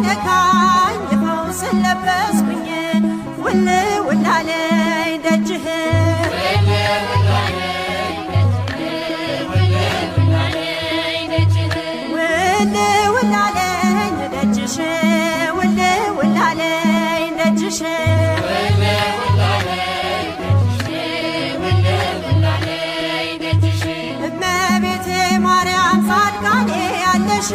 ሳይነካኝ ፈውስ ለበስኩኝ ውል ውል አለኝ ደጅህ ውል ውል አለኝ ደጅሽ ውል ውል አለኝ ደጅሽ እመቤቴ ማርያም ጻድቃኔ ያለሽ